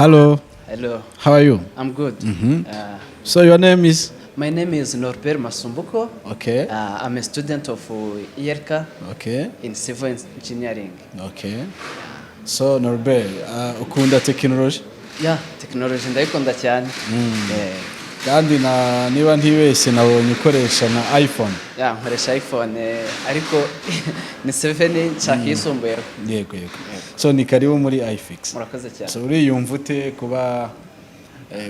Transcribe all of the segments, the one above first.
Hello. Hello. How are you? I'm good. So your name is? My name is Norbert Masumbuko. Okay. I'm a student of IERCA Okay. in civil engineering. Okay. So Norbert, ukunda technology? Yeah, technology ndayikunda cyane. Kandi niba ntibeshye nabonye ukoresha na iPhone. Yeah, nkoresha iPhone ariko ni 7 nshaka yisumbuye. Yego. So ni karibu muri iFix. Murakoze cyane. So uriyumva ute kuba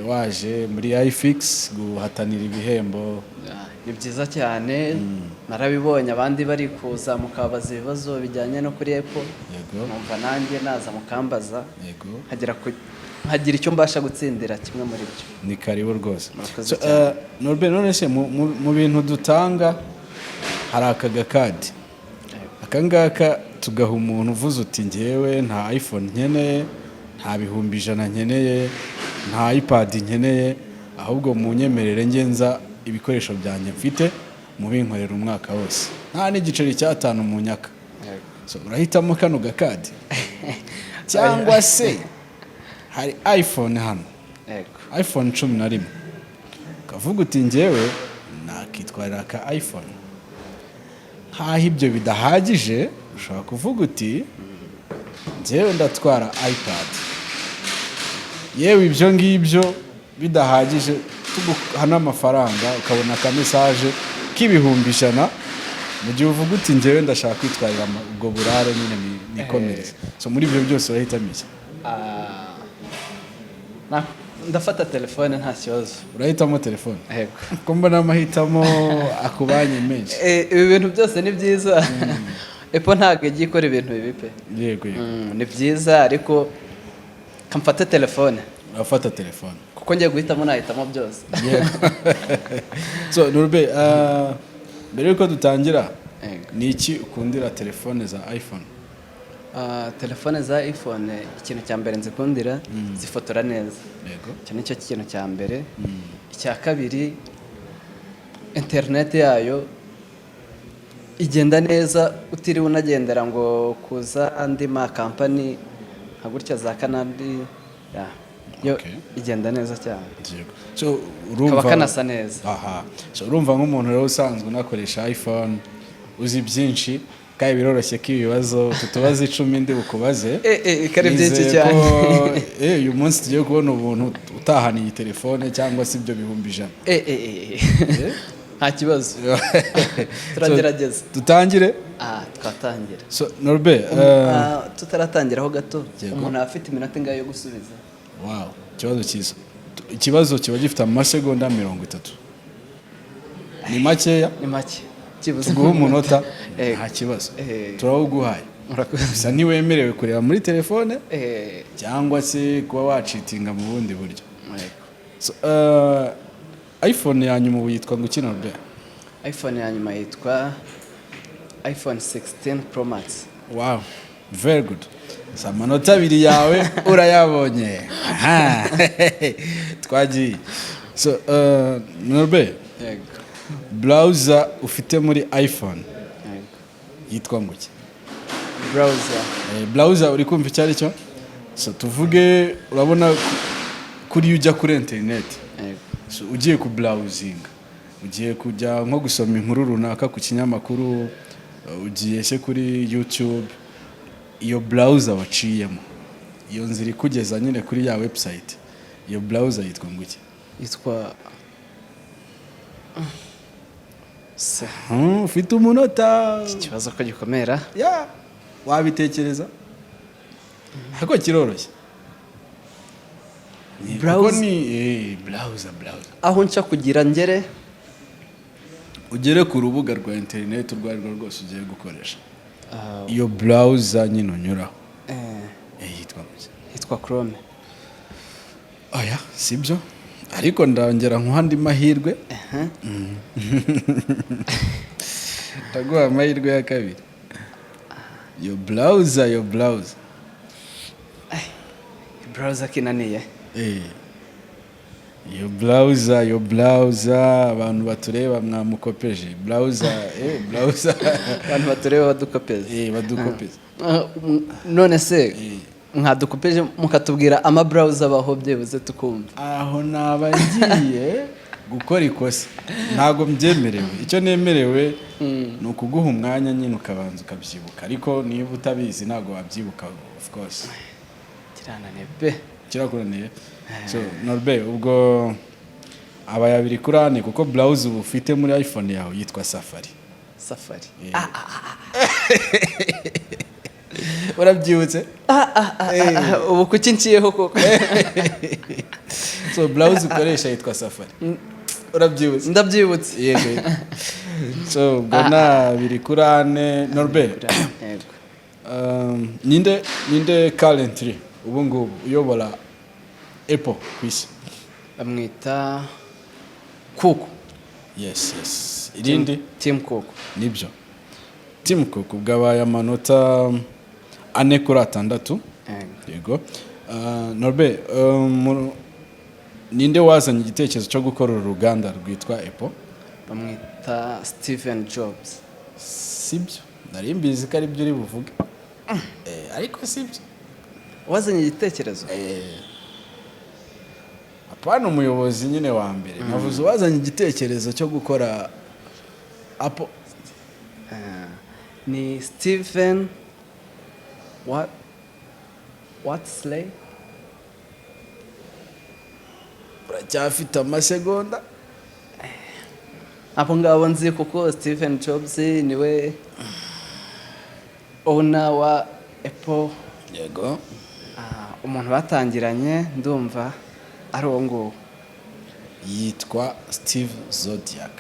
waje muri iFix guhatanira ibihembo? Ni byiza cyane. Narabibonye abandi bari kuza mukabaza ibibazo bijyanye no kuri Apple. Yego. Numva nanjye naza mukambaza. Yego. Hagira icyo mbasha gutsindira kimwe muri byo. Ni karibu rwose. Murakoze Norbert, none se mu bintu dutanga hari akagakadi. Akangaka tugaha umuntu uvuze uti ngewe nta iPhone nkeneye, nta bihumbi 100 nkeneye, nta iPad nkeneye, ahubwo munyemerere ngenza ibikoresho byanjye mfite mu binkorera umwaka wose. Nta n'igiceri cya 5 mu nyaka. So urahitamo kano gakadi. Cyangwa se hari iPhone hano. iPhone 11. Kavuga uti ngewe nakitwarira ka iPhone. Haho ibyo bidahagije ushobora kuvuga uti ngewe ndatwara iPad. Yewe ibyo ngibyo bidahagije tuguhana amafaranga ukabona ka message k'ibihumbi 100 mu gihe uvuga uti ngewe ndashaka kwitwarira ubwo burare nyine nikomereza. So muri ibyo byose urahitamo iki? Ndafata telefone nta kibazo. Urahitamo telefone? Yego. Ko mbona amahitamo akubanye menshi. Ibi bintu byose ni byiza. Apple ntabwo igiye ikora ibintu bibi pe. Yego. Ni byiza ariko kamfata telefone. Urafata telefone. Kuko ngiye guhitamo nahitamo byose. Yego. So Norbert, mbere yuko dutangira ni iki ukundira telefone za iPhone? Telefone za iPhone ikintu cya mbere nzikundira zifotora neza. Yego. Icyo nicyo kintu cya mbere. Icya kabiri internet yayo igenda neza utiriwe unagendera ngo kuza andi ma company nka gutya za Canada yo igenda neza cyane. Yego. So urumva kanasa neza. Aha. So urumva nk'umuntu rero usanzwe unakoresha iPhone uzi byinshi kandi biroroshye ko ibibazo tutubaze 10 ndi bukubaze. Kare byinshi cyane. Uyu munsi tugiye kubona ubuntu utahaniye telefone cyangwa se ibyo bihumbi 100. Nta kibazo. Turagerageza. Dutangire? Twatangira. So Norbert, tutaratangira ho gato umuntu afite iminota ingahe yo gusubiza? Wow, ikibazo cyiza. Ikibazo kiba gifite amasegonda 30. Ni makeya? Ni make. Tuguha umunota nta kibazo. Turawuguhaye. Gusa ntiwemerewe kureba muri telefone cyangwa se kuba wacitinga mu bundi buryo. So iPhone ya nyuma yitwa ngo kino Norbert? iPhone ya nyuma yitwa iPhone 16 Pro Max. Wow, very good. Amanota 2 yawe urayabonye. Aha. Twagiye. So Norbert, browser ufite muri iPhone yitwa ngo ki? Browser uri kumva icyo ari cyo? So tuvuge urabona kuri ujya kuri internet. So ugiye ku browsing, ugiye kujya nko gusoma inkuru runaka ku kinyamakuru, ugiye se kuri YouTube, iyo browser waciyemo iyo nzira ikugeza nyine kuri ya website, iyo browser yitwa ngo ki? Yitwa ufite umunota. Ikibazo ko gikomera. Wabitekereza? Hako kiroroshye. Browser. Aho nca kugira ngere ugere ku rubuga rwa internet urwo ari rwo rwose ugiye gukoresha. Iyo browser nyine unyuraho. Yitwa Chrome. Oya, sibyo. Ariko ndongera nk'andi mahirwe. Taguha amahirwe ya kabiri. Your browser. Browser kinaniye. Your browser abantu batureba mwamukopeje. Browser. Abantu batureba badukopeza. Badukopeza. None se mwadukupeje mukatubwira ama browser abaho byibuze tukumva. aho naba ngiye gukora ikosa ntabwo mbyemerewe. Icyo nemerewe ni ukuguha umwanya nyine ukabanza ukabyibuka, ariko niba utabizi ntabwo wabyibuka of course. Kirananiye pe. Kirakuraniye. So Norbert, ubwo abaye abiri kuri ane kuko browser ubu ufite muri iPhone yawe yitwa Safari. Safari. Urabyibutse? Ubu kuki nciyeho koko. So browser ukoresha yitwa Safari. Urabyibutse? Ndabyibutse. Yego. So ubwo na abiri kuri ane. Norbert, ninde currently ubu ngubu uyobora Apple ku isi? Bamwita Cook. Yes. Irindi? Tim Cook. Nibyo. Tim Cook bwabaye amanota 4/6. Yego. Norbert, ninde wazanye igitekerezo cyo gukora uruganda rwitwa Apple? Bamwita Steve Jobs. Sibyo. Nari mbizi ko ari byo uri buvuge. Ariko sibyo. Wazanye igitekerezo? Apana umuyobozi nyine wa mbere. Navuze wazanye igitekerezo cyo gukora Apple. Ni Stephen Slay. Uracyafite amasegonda? Apo ngabo nzi kuko Stephen Jobs niwe owner wa Apple. Yego. Umuntu batangiranye ndumva ari uwo nguwo. Yitwa Steve Zodiac.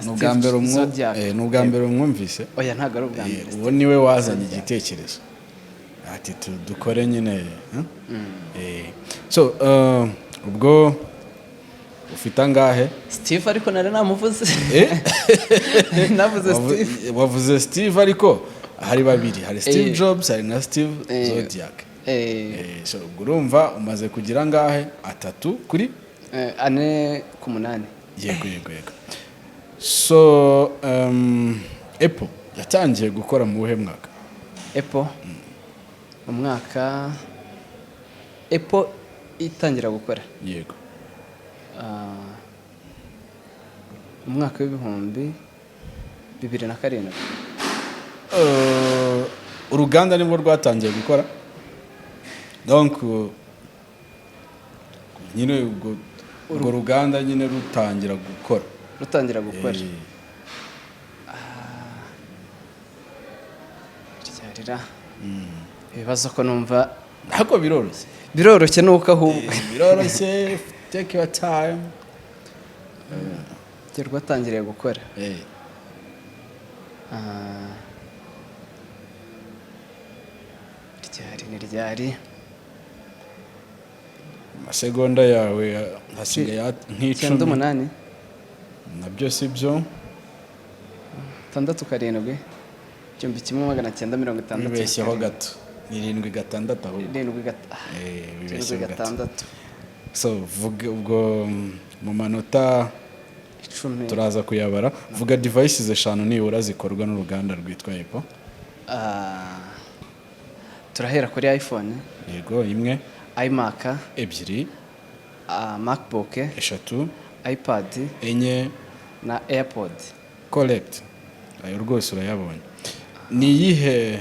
Zodiac. N'ubwa mbere umwumvise? Oya ntabwo ari ubwa mbere. Uwo niwe wazanye igitekerezo. Ati dukore nyine. So ubwo ufite angahe? Steve ariko nari namuvuze. Navuze Steve. Wavuze Steve ariko hari babiri. Hari Steve Jobs, hari na Steve Zodiac. So ubwo urumva umaze kugira angahe? 3 kuri 4 ku 8. Yego. So Apple yatangiye gukora mu buhe mwaka? Apple umwaka Apple itangira gukora. Yego. Umwaka w'ibihumbi 2007. Uruganda nibwo rwatangiye gukora. Donc nyine urwo ruganda nyine rutangira gukora. Ryarira. Ibibazo ko numva nako biroroshye nuko ahubwo. Biroroshye, take your time. Rwatangiriye gukora. Ryari. Amasegonda yawe hasigaye nk'icumi. 8. Nabyo sibyo. 6/7. 1960. Wibeshyeho gato. 7/6 ahubwo. 7/6. So vuga ubwo mu manota 10 turaza kuyabara. Vuga devices 5 nibura zikorwa n'uruganda rwitwa Apple. Turahera kuri iPhone. Yego, imwe. iMac. 2. MacBook. 3. iPad. 4. na AirPod. Correct. Ayo rwose urayabonye. Ni iyihe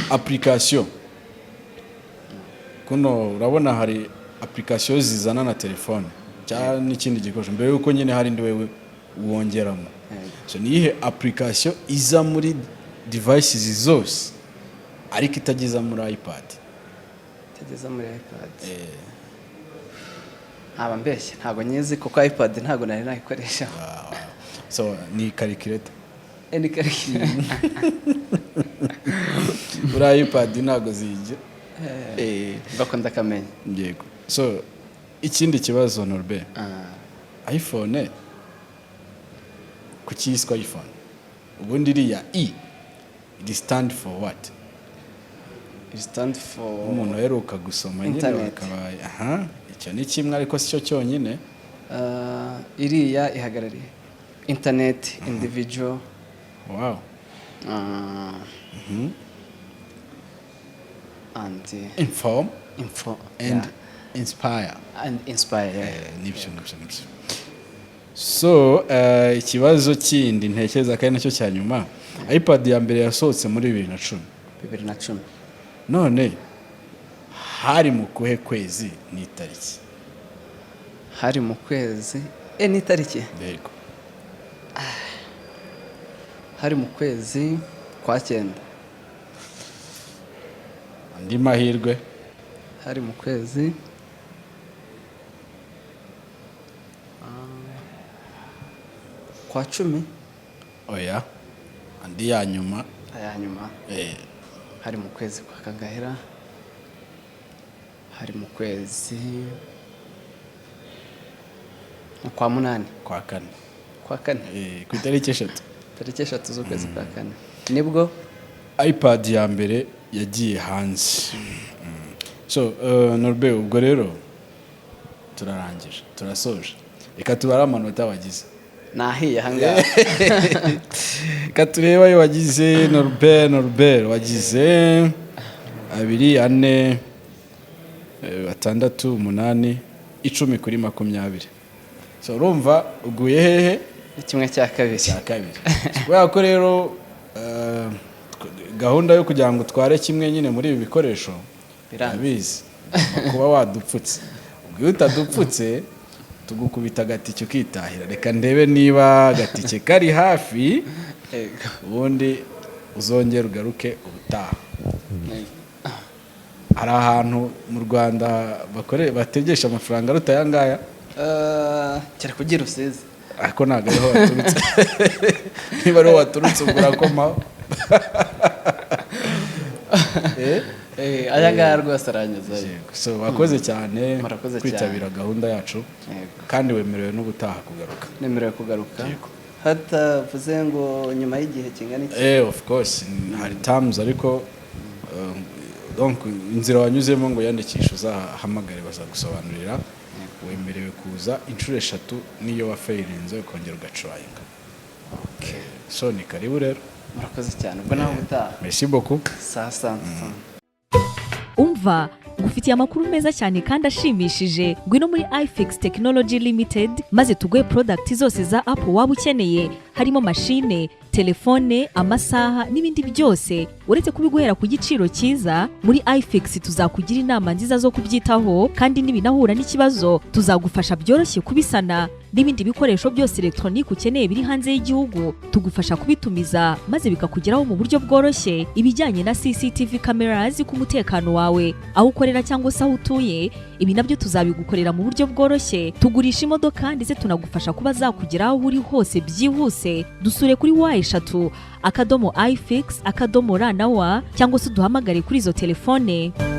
application? Kuno urabona hari application zizana na telefone cyangwa n'ikindi gikoresho mbere yuko nyine hari ndi wewe wongeramo. So ni iyihe application iza muri devices zose ariko itagiza muri iPad? Itageza muri iPad. Aba mbeshye ntago nyizi kuko iPad ntago nari nayikoresha. So ni calculator. Ni calculator. Uri iPad ntago zije. Bakunda kamenya. Yego. So ikindi kibazo Norbert. iPhone kuki yiswa iPhone? Ubundi iriya E it stand for what? It stand for umuntu aheruka gusoma nyine bakabaye. Icyo ni kimwe ariko si cyo cyonyine. Iriya ihagarariye internet individual. Wow. and inform info and inspire. and inspire. Nibyo. So ikibazo kindi ntekereza kandi nacyo cya nyuma, iPad ya mbere yasohotse muri 2010. none hari mu kuhe kwezi n'itariki? Hari mu kwezi n'itariki? Yego. Hari mu kwezi kwa 9. Andi mahirwe. Hari mu kwezi kwa 10. Oya, andi ya nyuma. Ayanyuma. Hari mu kwezi kwa kagahera. Hari mu kwezi kwa 8. Kwa 4. Kwa 4. Ku itariki 3. Tariki 3 z'ukwezi kwa 4 nibwo iPad ya mbere yagiye hanze. So Norbert, ubwo rero turarangije, turasoje. Reka tubare amanota wagize. nahiye hangaha. Reka turebe ayo wagize. Norbert wagize 2, 4, 6, 8, 10 kuri 20. So urumva uguye hehe? Kimwe cya kabiri. Kubera ko rero gahunda yo kugira ngo tware kimwe nyine muri ibi bikoresho birabizi kuba wadupfutse. Ubwo iyo utadupfutse tugukubita agatike ukitahira. Reka ndebe niba agatike kari hafi, ubundi uzongera ugaruke ubutaha. Hari ahantu mu Rwanda bategesha amafaranga aruta aya ngaya? Cyari kugira Rusizi. Ariko ntabwo ariho waturutse. Niba ariho waturutse ubwo urakomaho. Aya ngaya rwose aranyuze. So wakoze cyane kwitabira gahunda yacu, kandi wemerewe n'ubutaha kugaruka. Nemerewe kugaruka hatavuze ngo nyuma y'igihe kingana iki? Of course hari terms, ariko donc inzira wanyuzemo ngo yandikisha uzahamagare bazagusobanurira. Wemerewe kuza inshuro 3 niyo wafairinze ukongera ugatrayinga. So ni karibu rero. Murakoze cyane. Ubwo naho ubutaha. Merci beaucoup. Sasa. Umva ngufitiye amakuru meza cyane kandi ashimishije. Ngwino muri iFix Technology Limited maze tuguhe product zose za Apple waba ukeneye, harimo machine, telefone, amasaha n'ibindi byose. Uretse kubiguhera ku giciro cyiza, muri iFix tuzakugira inama nziza zo kubyitaho, kandi nibinahura n'ikibazo tuzagufasha byoroshye kubisana. N'ibindi bikoresho byose electronique ukeneye biri hanze y'igihugu tugufasha kubitumiza maze bikakugeraho mu buryo bworoshye. Ibijyanye na CCTV cameras ku mutekano wawe, aho ukorera cyangwa se aho utuye, ibi nabyo tuzabigukorera mu buryo bworoshye. Tugurisha imodoka ndetse tunagufasha kuba zakugeraho uri hose byihuse. Dusure kuri #iFix_RA cyangwa se duhamagare kuri izo telefone.